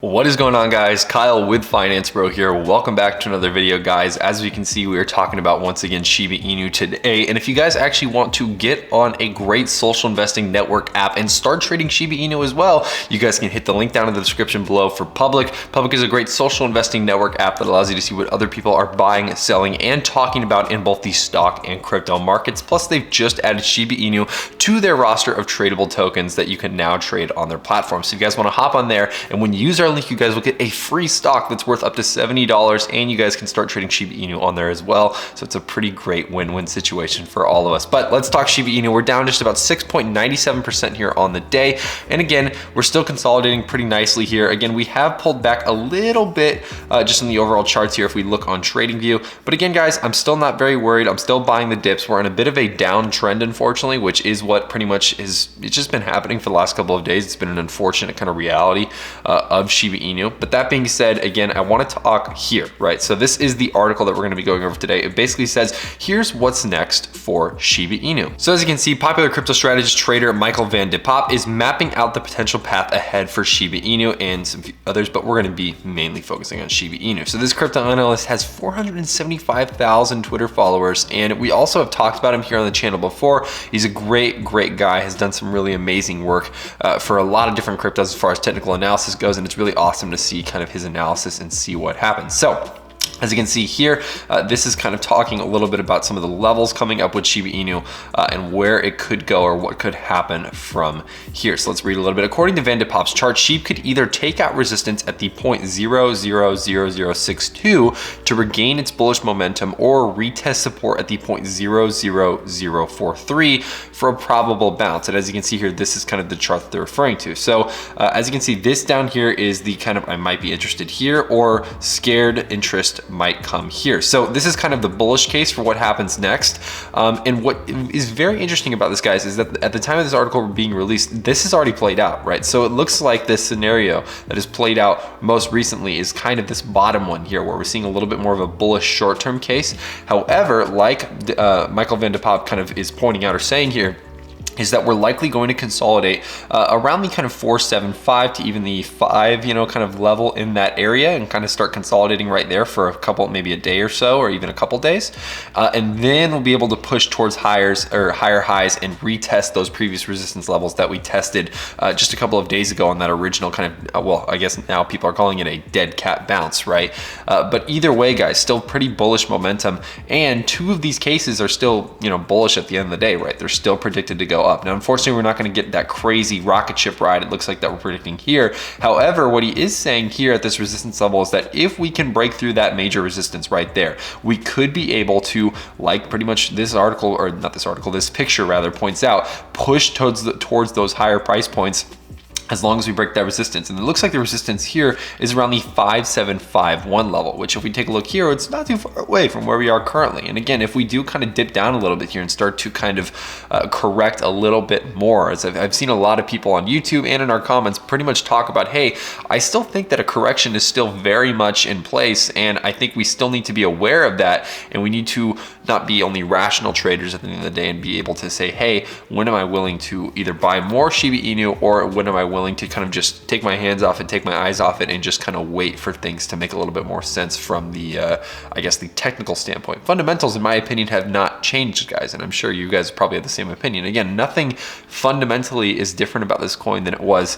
What is going on, guys? Kyle with Finance Bro here. Welcome back to another video, guys. As we can see, we are talking about once again Shiba Inu today. And if you guys actually want to get on a great social investing network app and start trading Shiba Inu as well, you guys can hit the link down in the description below for Public. Public is a great social investing network app that allows you to see what other people are buying, selling, and talking about in both the stock and crypto markets. Plus, they've just added Shiba Inu to their roster of tradable tokens that you can now trade on their platform. So if you guys want to hop on there, and when you use our link, you guys will get a free stock that's worth up to $70, and you guys can start trading Shiba Inu on there as well. So it's a pretty great win-win situation for all of us. But let's talk Shiba Inu. We're down just about 6.97% here on the day. And again, we're still consolidating pretty nicely here. Again, we have pulled back a little bit just in the overall charts here if we look on TradingView. But again, guys, I'm still not very worried. I'm still buying the dips. We're in a bit of a downtrend, unfortunately, which is what pretty much is, it's just been happening for the last couple of days. It's been an unfortunate kind of reality of Shiba Inu. But that being said, again, I want to talk here, right? So this is the article that we're going to be going over today. It basically says, here's what's next for Shiba Inu. So as you can see, popular crypto strategist trader Michael van de Poppe is mapping out the potential path ahead for Shiba Inu and some others, but we're going to be mainly focusing on Shiba Inu. So this crypto analyst has 475,000 Twitter followers, and we also have talked about him here on the channel before. He's a great guy, has done some really amazing work for a lot of different cryptos as far as technical analysis goes, and it's really awesome to see kind of his analysis and see what happens. So as you can see here, this is kind of talking a little bit about some of the levels coming up with Shiba Inu and where it could go or what could happen from here. So let's read a little bit. According to Van de Poppe's chart, Shib could either take out resistance at the 0.000062 to regain its bullish momentum, or retest support at the 0.00043 for a probable bounce. And as you can see here, this is kind of the chart that they're referring to. So as you can see, this down here is the kind of I might be interested here, or scared interest might come here. So this is kind of the bullish case for what happens next. And what is very interesting about this, guys, is that at the time of this article being released, this has already played out, right? So it looks like this scenario that has played out most recently is kind of this bottom one here, where we're seeing a little bit more of a bullish short-term case. However, like Michael van de Poppe kind of is pointing out or saying here, is that we're likely going to consolidate around the kind of 475 to even the 5, kind of level in that area, and kind of start consolidating right there for a couple, maybe a day or so, or even a couple days. And then we'll be able to push towards higher highs and retest those previous resistance levels that we tested just a couple of days ago on that original kind of, well, I guess now people are calling it a dead cat bounce, right? But either way, guys, still pretty bullish momentum. And two of these cases are still, bullish at the end of the day, right? They're still predicted to go up. Now, unfortunately, we're not going to get that crazy rocket ship ride it looks like that we're predicting here. However, what he is saying here at this resistance level is that if we can break through that major resistance right there, we could be able to, like pretty much this article, or not this article, this picture rather points out, push towards those higher price points, as long as we break that resistance. And it looks like the resistance here is around the 5751 level, which if we take a look here, it's not too far away from where we are currently. And again, if we do kind of dip down a little bit here and start to kind of correct a little bit more, as I've seen a lot of people on YouTube and in our comments pretty much talk about, hey, I still think that a correction is still very much in place, and I think we still need to be aware of that, and we need to not be only rational traders at the end of the day and be able to say, hey, when am I willing to either buy more Shiba Inu, or when am I willing to kind of just take my hands off it, take my eyes off it, and just kind of wait for things to make a little bit more sense from the, I guess, the technical standpoint. Fundamentals, in my opinion, have not changed, guys, and I'm sure you guys probably have the same opinion. Again, nothing fundamentally is different about this coin than it was,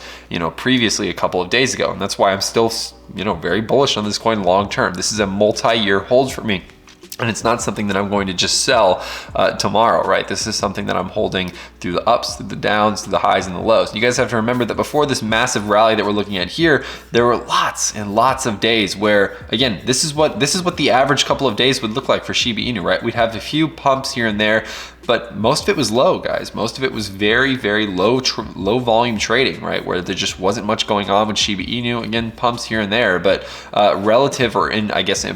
previously a couple of days ago, and that's why I'm still, very bullish on this coin long term. This is a multi-year hold for me. And it's not something that I'm going to just sell tomorrow, right? This is something that I'm holding through the ups, through the downs, through the highs and the lows. And you guys have to remember that before this massive rally that we're looking at here, there were lots and lots of days where, again, this is what the average couple of days would look like for Shiba Inu, right? We'd have a few pumps here and there, but most of it was low, guys. Most of it was very, very low volume trading, right? Where there just wasn't much going on with Shiba Inu. Again, pumps here and there, but relative, or in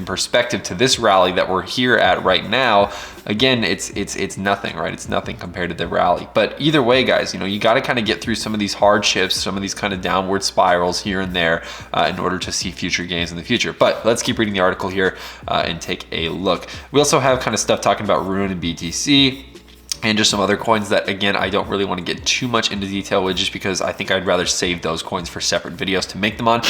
perspective to this rally that we're here at right now, again, it's nothing, right? It's nothing compared to the rally. But either way, guys, you got to kind of get through some of these hardships, some of these kind of downward spirals here and there in order to see future gains in the future. But let's keep reading the article here and take a look. We also have kind of stuff talking about Ruin and BTC. and just some other coins that, again, I don't really want to get too much into detail with, just because I think I'd rather save those coins for separate videos to make them on.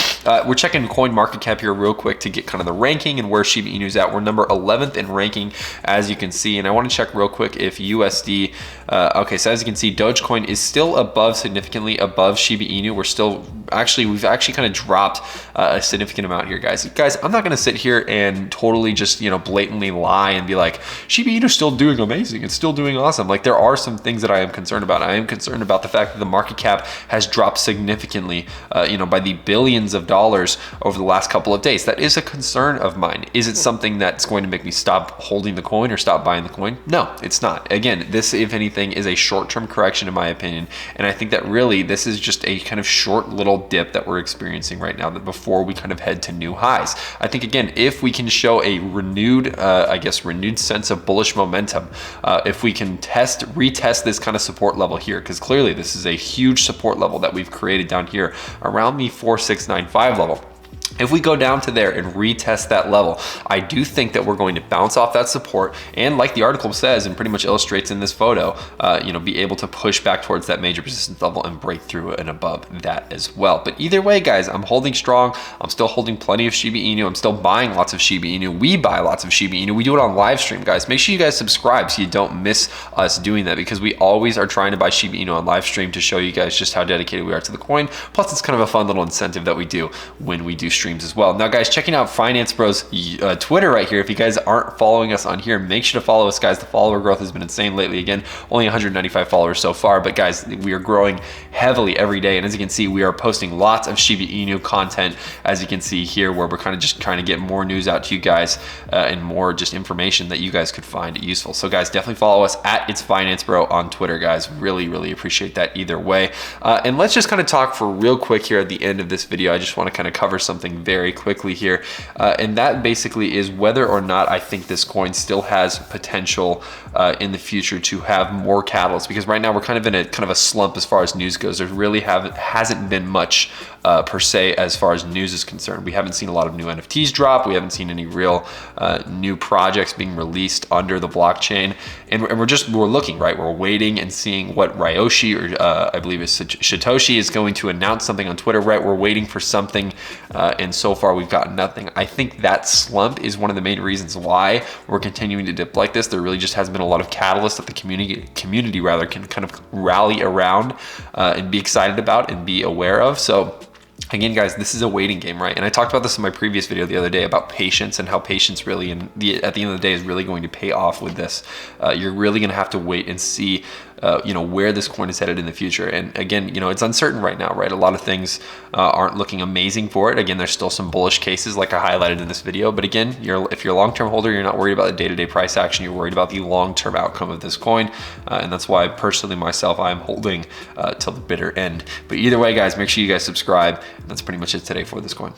We're checking coin market cap here real quick to get kind of the ranking and where Shiba Inu's at. We're number 11th in ranking, as you can see, and I want to check real quick if USD, okay, so as you can see, Dogecoin is still significantly above Shiba Inu. We've actually kind of dropped a significant amount here, guys. Guys, I'm not going to sit here and totally just, blatantly lie and be like, Shiba Inu's still doing amazing, it's still doing awesome. Like, there are some things that I am concerned about. I am concerned about the fact that the market cap has dropped significantly, by the billions of dollars over the last couple of days. That is a concern of mine. Is it something that's going to make me stop holding the coin or stop buying the coin? No, it's not. Again, this, if anything, is a short-term correction in my opinion. And I think that really this is just a kind of short little dip that we're experiencing right now, that before we kind of head to new highs. I think, again, if we can show a renewed sense of bullish momentum, if we can retest this kind of support level here, because clearly this is a huge support level that we've created down here around the 4695 level. If we go down to there and retest that level, I do think that we're going to bounce off that support, and like the article says and pretty much illustrates in this photo, be able to push back towards that major resistance level and break through and above that as well. But either way, guys, I'm holding strong. I'm still holding plenty of Shiba Inu. I'm still buying lots of Shiba Inu. We buy lots of Shiba Inu. We do it on live stream, guys. Make sure you guys subscribe so you don't miss us doing that, because we always are trying to buy Shiba Inu on live stream to show you guys just how dedicated we are to the coin. Plus, it's kind of a fun little incentive that we do when we do streams as well. Now, guys, checking out Finance Bros Twitter right here. If you guys aren't following us on here, make sure to follow us, guys. The follower growth has been insane lately. Again, only 195 followers so far, but guys, we are growing heavily every day. And as you can see, we are posting lots of Shiba Inu content, as you can see here, where we're kind of just trying to get more news out to you guys and more just information that you guys could find useful. So guys, definitely follow us at It's Finance Bro on Twitter, guys. Really, really appreciate that either way. And let's just kind of talk for real quick here at the end of this video. I just want to kind of cover something very quickly here, and that basically is whether or not I think this coin still has potential in the future to have more catalysts, because right now we're kind of in a slump as far as news goes. There really hasn't been much per se as far as news is concerned. We haven't seen a lot of new NFTs drop. We haven't seen any real new projects being released under the blockchain, and we're looking, right? We're waiting and seeing what Ryoshi, or I believe it's Satoshi, is going to announce something on Twitter, right? We're waiting for something, and so far we've got nothing. I think that slump is one of the main reasons why we're continuing to dip like this. There really just hasn't been a lot of catalysts that the community rather can kind of rally around and be excited about and be aware of. So again, guys, this is a waiting game, right? And I talked about this in my previous video the other day about patience, and how patience really, at the end of the day, is really going to pay off with this. You're really going to have to wait and see where this coin is headed in the future. And again, it's uncertain right now, right? A lot of things aren't looking amazing for it. Again, there's still some bullish cases like I highlighted in this video. But again, if you're a long-term holder, you're not worried about the day-to-day price action. You're worried about the long-term outcome of this coin. And that's why personally myself, I'm holding till the bitter end. But either way, guys, make sure you guys subscribe. And that's pretty much it today for this coin.